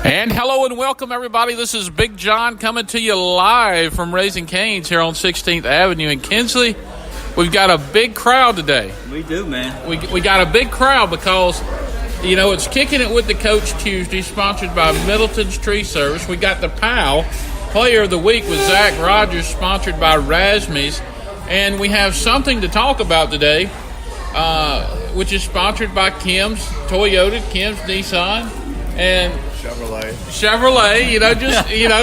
And hello and welcome, everybody. This is Big John coming to you live from Raising Cane's here on 16th Avenue in Kinsley. We've got a big crowd today. We do, man. We got a big crowd because, you know, it's Kicking It with the Coach Tuesday, sponsored by Middleton's Tree Service. We got the PAL Player of the Week with Zach Rogers, sponsored by Razmies. And we have something to talk about today, which is sponsored by Kim's Toyota, Kim's Nissan, and Chevrolet.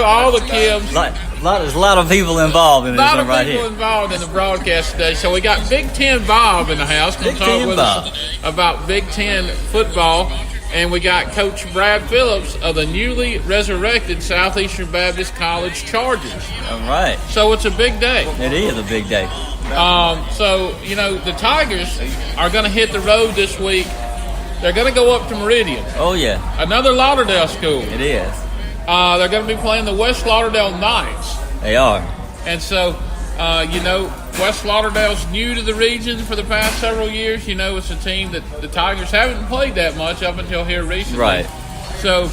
All the Kims. There's a lot of people involved in this one right here. A lot of people involved in the broadcast today. So we got Big Ten Bob in the house. Going to talk with us about Big Ten football. And we got Coach Brad Phillips of the newly resurrected Southeastern Baptist College Chargers. All right. So it's a big day. It is a big day. The Tigers are going to hit the road this week. They're going to go up to Meridian. Oh, yeah. Another Lauderdale school. It is. They're going to be playing the West Lauderdale Knights. They are. And so, West Lauderdale's new to the region for the past several years. You know, it's a team that the Tigers haven't played that much up until here recently. Right. So,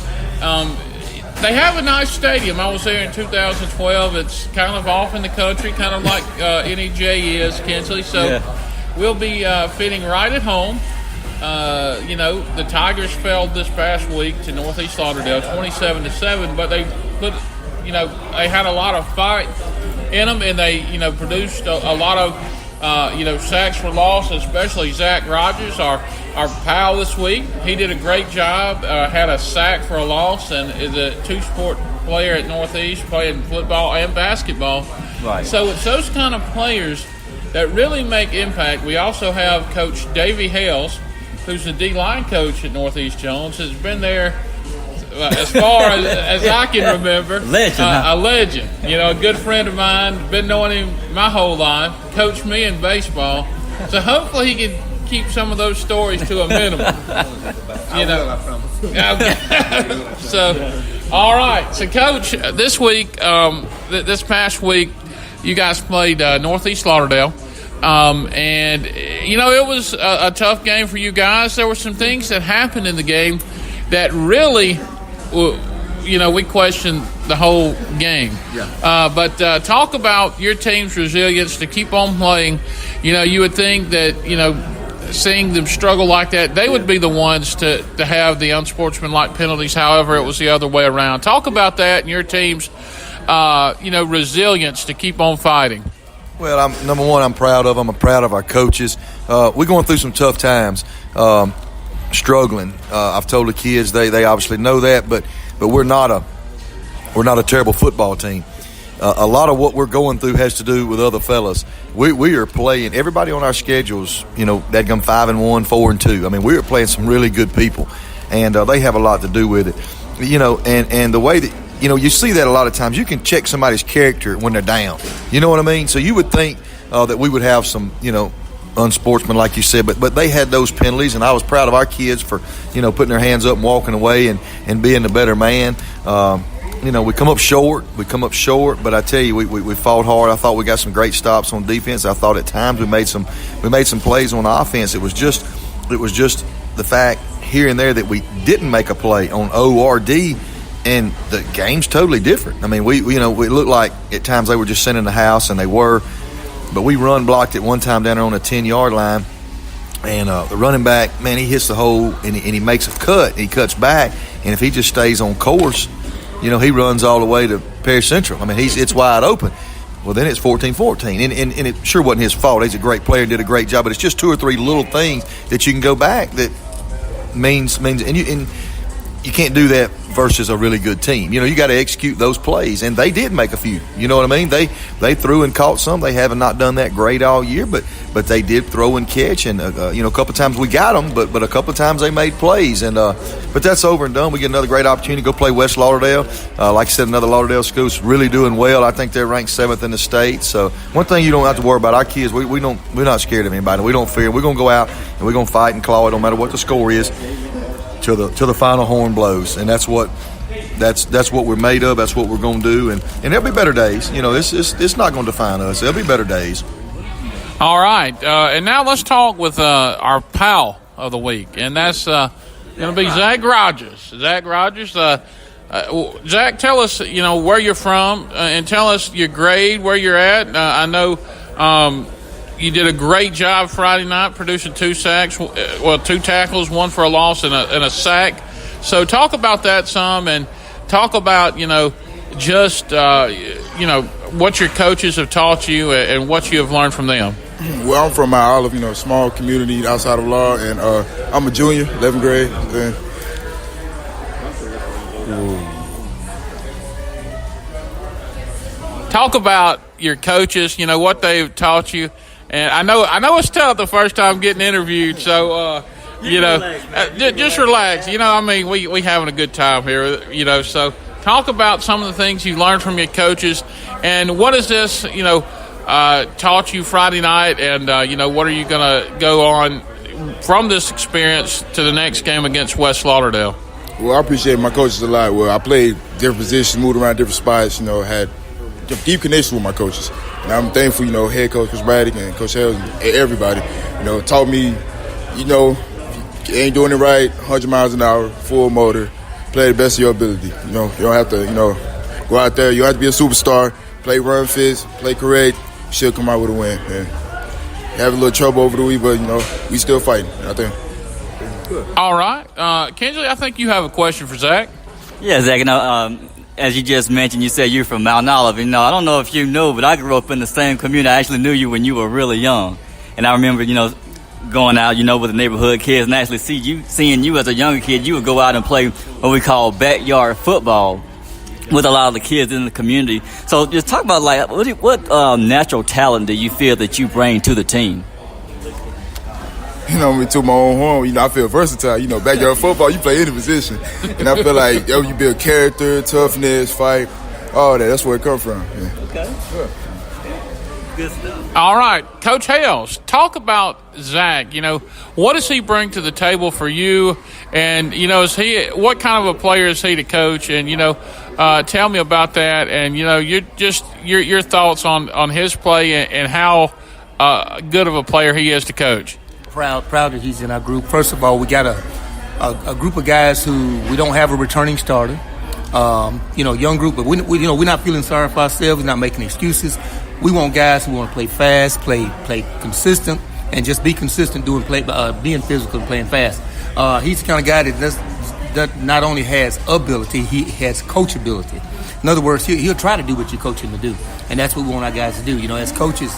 they have a nice stadium. I was there in 2012. It's kind of off in the country, kind of like NEJ is, Kinsley. So we'll be fitting right at home. The Tigers fell this past week to Northeast Lauderdale, 27-7. But they they had a lot of fight in them, and they, produced a lot of, sacks for loss, especially Zach Rogers, our pal this week. He did a great job, had a sack for a loss, and is a two-sport player at Northeast, playing football and basketball. Right. So it's those kind of players that really make impact. We also have Coach Davey Hales, who's the D-line coach at Northeast Jones, has been there as far as I can remember. A legend. A good friend of mine, been knowing him my whole life, coached me in baseball. So hopefully he can keep some of those stories to a minimum. Okay. So, all right. So, Coach, this week, this past week, you guys played Northeast Lauderdale. And it was a tough game for you guys. There were some things that happened in the game that really, we questioned the whole game. Yeah. But talk about your team's resilience to keep on playing. You would think that, seeing them struggle like that, they would be the ones to have the unsportsmanlike penalties. However, it was the other way around. Talk about that and your team's, resilience to keep on fighting. Well, number one, I'm proud of them. I'm proud of our coaches. We're going through some tough times, struggling. I've told the kids they obviously know that, but we're not a terrible football team. A lot of what we're going through has to do with other fellas. We are playing everybody on our schedules. That come 5-1, 4-2. I mean, we are playing some really good people, and they have a lot to do with it. And the way that. You see that a lot of times. You can check somebody's character when they're down. You know what I mean? So you would think that we would have some, unsportsman, like you said, but they had those penalties, and I was proud of our kids for, putting their hands up and walking away and being the better man. We come up short, but I tell you, we fought hard. I thought we got some great stops on defense. I thought at times we made some plays on offense. It was just the fact here and there that we didn't make a play on O or D. And the game's totally different. I mean, we looked like at times they were just sitting in the house, and they were. But we run blocked it one time down there on the 10-yard line, and the running back, man, he hits the hole, and he makes a cut. And he cuts back, and if he just stays on course, he runs all the way to Perry Central. I mean, it's wide open. Well, then it's 14-14, and it sure wasn't his fault. He's a great player, did a great job, but it's just two or three little things that you can go back that means and you can't do that versus a really good team. You got to execute those plays, and they did make a few. You know what I mean? They threw and caught some. They haven't not done that great all year, but they did throw and catch, and a couple times we got them, but a couple of times they made plays, and but that's over and done. We get another great opportunity to go play West Lauderdale. Like I said, another Lauderdale school is really doing well. I think they're ranked 7th in the state. So one thing you don't have to worry about, our kids, we're not scared of anybody. We don't fear. We're going to go out and we're going to fight and claw it, no matter what the score is, to the final horn blows, and that's what we're made of. That's what we're going to do, and there'll be better days. It's not going to define us. There'll be better days. All right, and now let's talk with our pal of the week, and that's Going to be Zach Rogers. Zach Rogers. Zach, tell us, where you're from and tell us your grade, where you're at. I know you did a great job Friday night producing 2 sacks, 2 tackles, 1 for a loss and a sack. So talk about that some and talk about, just, what your coaches have taught you and what you have learned from them. Well, I'm from Mount Olive, small community outside of Law, and I'm a junior, 11th grade. And talk about your coaches, what they've taught you. And I know it's tough the first time getting interviewed, so, just relax. We having a good time here, so talk about some of the things you learned from your coaches and what is this, taught you Friday night and, what are you going to go on from this experience to the next game against West Lauderdale? Well, I appreciate my coaches a lot. Well, I played different positions, moved around different spots, had deep connection with my coaches. And I'm thankful, head coach Coach Braddock and Coach Hales and everybody, taught me, you ain't doing it right, 100 miles an hour, full motor, play the best of your ability. You don't have to, go out there. You don't have to be a superstar, play run fits, play correct, you should come out with a win. And have a little trouble over the week, but, we still fighting, I think. All right. Kinsley, I think you have a question for Zach. Yeah, Zach, as you just mentioned, you said you're from Mount Olive. I don't know if you know, but I grew up in the same community. I actually knew you when you were really young. And I remember, going out, with the neighborhood kids and actually seeing you as a younger kid, you would go out and play what we call backyard football with a lot of the kids in the community. So just talk about, what natural talent do you feel that you bring to the team? Me to my own horn, I feel versatile. Backyard football, you play any position. And I feel like, you build character, toughness, fight, all that. That's where it comes from. Yeah. Okay. Sure. Good stuff. All right. Coach Hales, talk about Zach. What does he bring to the table for you? And, what kind of a player is he to coach? And, tell me about that. And, your thoughts on his play and how good of a player he is to coach. Proud that he's in our group. First of all, we got a group of guys who we don't have a returning starter. Young group, but we're not feeling sorry for ourselves. We're not making excuses. We want guys who want to play fast, play consistent, and just be consistent being physical and playing fast. He's the kind of guy that not only has ability, he has coachability. In other words, he'll try to do what you coach him to do, and that's what we want our guys to do. As coaches,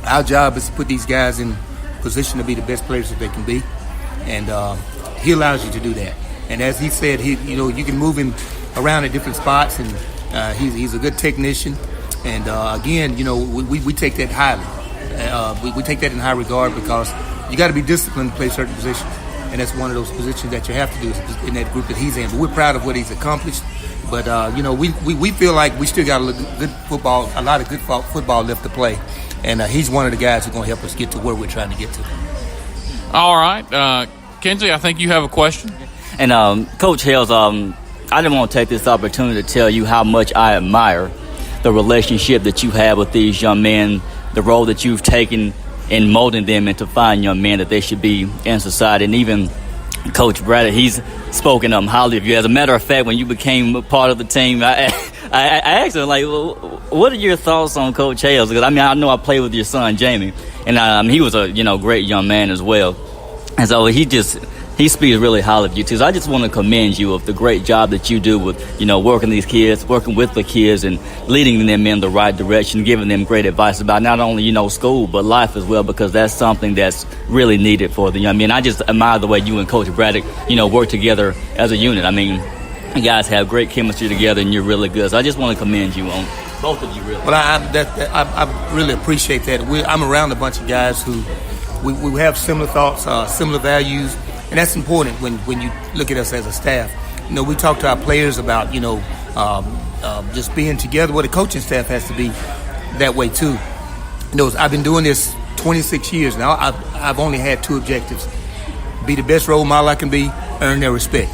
our job is to put these guys in position to be the best players that they can be, and he allows you to do that. And as he said, you can move him around at different spots, and he's a good technician. And again, we take that highly. We take that in high regard because you got to be disciplined to play certain positions, and that's one of those positions that you have to do in that group that he's in. But we're proud of what he's accomplished. But we feel like we still got a lot of good football left to play. And he's one of the guys who's going to help us get to where we're trying to get to. All right. Kinsley, I think you have a question. And Coach Hales, I didn't want to take this opportunity to tell you how much I admire the relationship that you have with these young men, the role that you've taken in molding them into fine young men that they should be in society. And even Coach Braddock, he's spoken highly of you. As a matter of fact, when you became a part of the team, I asked him, what are your thoughts on Coach Hales? Because, I know I played with your son, Jamie, and he was a, great young man as well. And so he speaks really highly of you, too. So I just want to commend you of the great job that you do with, working these kids, working with the kids and leading them in the right direction, giving them great advice about not only, school, but life as well, because that's something that's really needed for the young men. I just admire the way you and Coach Braddock, work together as a unit. You guys have great chemistry together, and you're really good. So I just want to commend you on both of you, really. Well, I really appreciate that. I'm around a bunch of guys who we have similar thoughts, similar values, and that's important when you look at us as a staff. We talk to our players about just being together. Well, the coaching staff has to be that way too. I've been doing this 26 years now. I've only had 2 objectives: be the best role model I can be, earn their respect.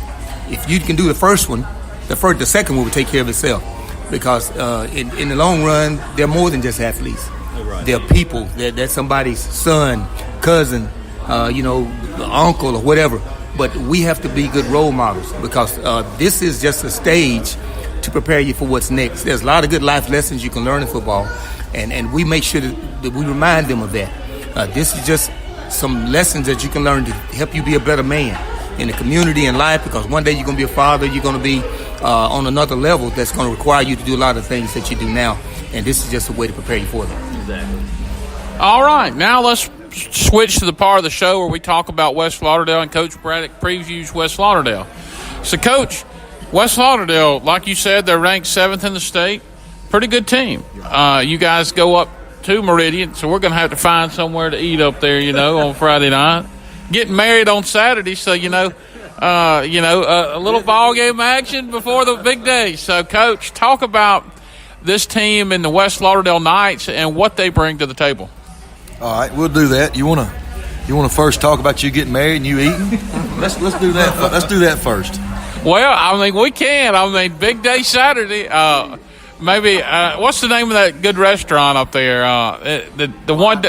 If you can do the first one, the second one will take care of itself. Because in the long run, they're more than just athletes. Right. They're people. They're somebody's son, cousin, uncle, or whatever. but we have to be good role models because this is just a stage to prepare you for what's next. There's a lot of good life lessons you can learn in football, and we make sure that we remind them of that. This is just some lessons that you can learn to help you be a better man in the community and life, because one day you're going to be a father, you're going to be on another level that's going to require you to do a lot of things that you do now, and this is just a way to prepare you for them. Exactly. All right, now let's switch to the part of the show where we talk about West Lauderdale and Coach Braddock previews West Lauderdale. So, Coach, West Lauderdale, like you said, they're ranked 7th in the state. Pretty good team. You guys go up to Meridian, so we're going to have to find somewhere to eat up there, on Friday night. Getting married on Saturday, so, a little ball game action before the big day. So, Coach, talk about this team and the West Lauderdale Knights and what they bring to the table. All right, we'll do that. You want to first talk about you getting married and you eating? Let's do that. Let's do that first. Well, we can. Big day Saturday. Maybe what's the name of that good restaurant up there? The one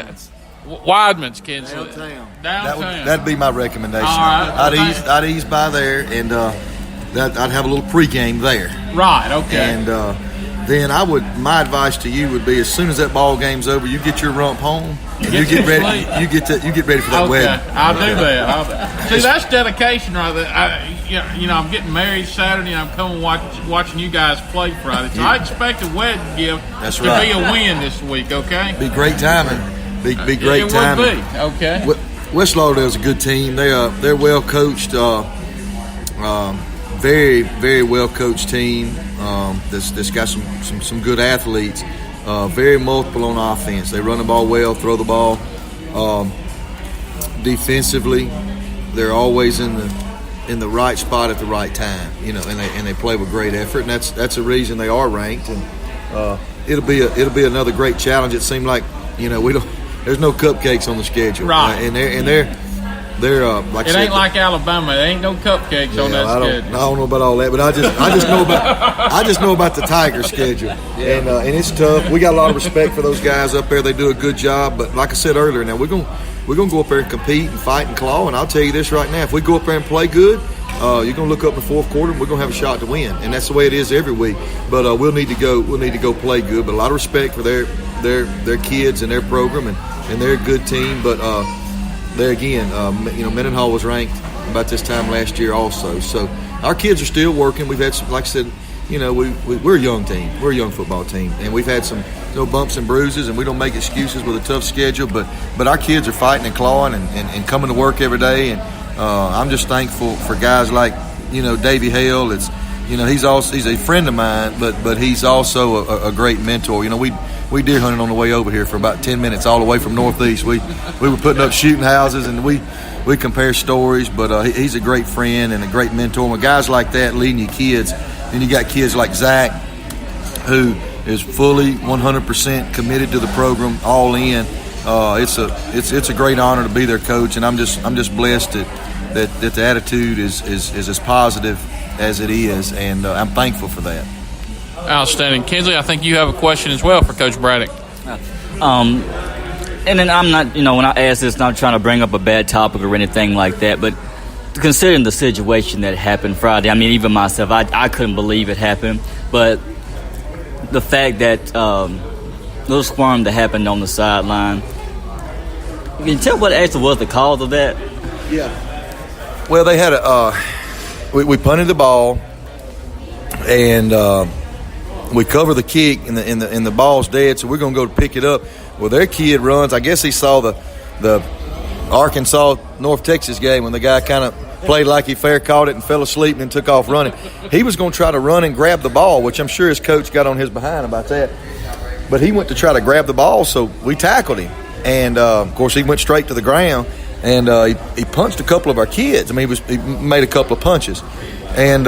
Weidman's, Kinsley. Downtown. That'd be my recommendation. All right. I'd ease by there, and I'd have a little pregame there. Right. Okay. And then my advice to you would be, as soon as that ball game's over, you get your rump home and you get ready. You get ready for that wedding. I'll do that. See, that's dedication right there. I'm getting married Saturday, and I'm coming watching you guys play Friday. So I expect a wedding gift to be a win this week. Okay. Be great timing. Be great timing. It would be. Okay. West Lauderdale's a good team. They're well coached. Very, very well coached team. That's got some good athletes. Very multiple on offense. They run the ball well, throw the ball. Defensively, they're always in the right spot at the right time. And they play with great effort, and that's a reason they are ranked. And it'll be another great challenge. It seemed like there's no cupcakes on the schedule, right? And they're like it ain't like Alabama. There ain't no cupcakes on that schedule. I don't know about all that, but I just know about the Tiger schedule, and it's tough. We got a lot of respect for those guys up there. They do a good job, but like I said earlier, now we're gonna go up there and compete and fight and claw. And I'll tell you this right now: if we go up there and play good, you're gonna look up in the fourth quarter and we're gonna have a shot to win, and that's the way it is every week. But we'll need to go play good. But a lot of respect for their kids and their program, and they're a good team. But there again, Mendenhall was ranked about this time last year also. So our kids are still working. We've had some, like I said, we're a young team. We're a young football team, and we've had some bumps and bruises, and we don't make excuses with a tough schedule. But our kids are fighting and clawing and coming to work every day. And I'm just thankful for guys like Davey Hale. He's a friend of mine, but he's also a great mentor. We deer hunted on the way over here for about 10 minutes, all the way from Northeast. We were putting up shooting houses, and we compare stories. But he's a great friend and a great mentor. With guys like that leading your kids, and you got kids like Zach, who is fully 100% committed to the program, all in. It's a great honor to be their coach, and I'm just blessed that the attitude is as positive as it is, and I'm thankful for that. Outstanding. Kinsley, I think you have a question as well for Coach Braddock. And then I'm not, when I ask this, not trying to bring up a bad topic or anything like that, but considering the situation that happened Friday, even myself, I couldn't believe it happened. But the fact that little squirm that happened on the sideline, can you tell what actually was the cause of that? Yeah. Well, they had we punted the ball, and we cover the kick, and the ball's dead, so we're going to go to pick it up. Well, their kid runs. I guess he saw the Arkansas North Texas game when the guy kind of played like he fair caught it and fell asleep and then took off running. He was going to try to run and grab the ball, which I'm sure his coach got on his behind about that. But he went to try to grab the ball, so we tackled him. And, of course, he went straight to the ground, and he punched a couple of our kids. He made a couple of punches. And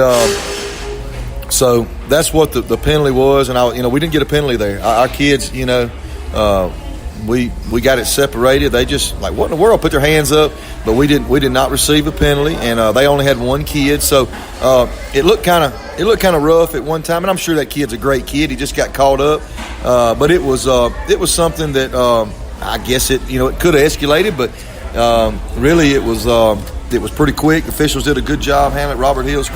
so that's what the penalty was. And, we didn't get a penalty there. Our kids, we got it separated. They just, like, what in the world, put their hands up. But we did not receive a penalty, and they only had one kid. So it looked kind of rough at one time. And I'm sure that kid's a great kid. He just got caught up. But it was something that I guess it could have escalated, but really it was It was pretty quick. Officials did a good job handling it. Robert Hills.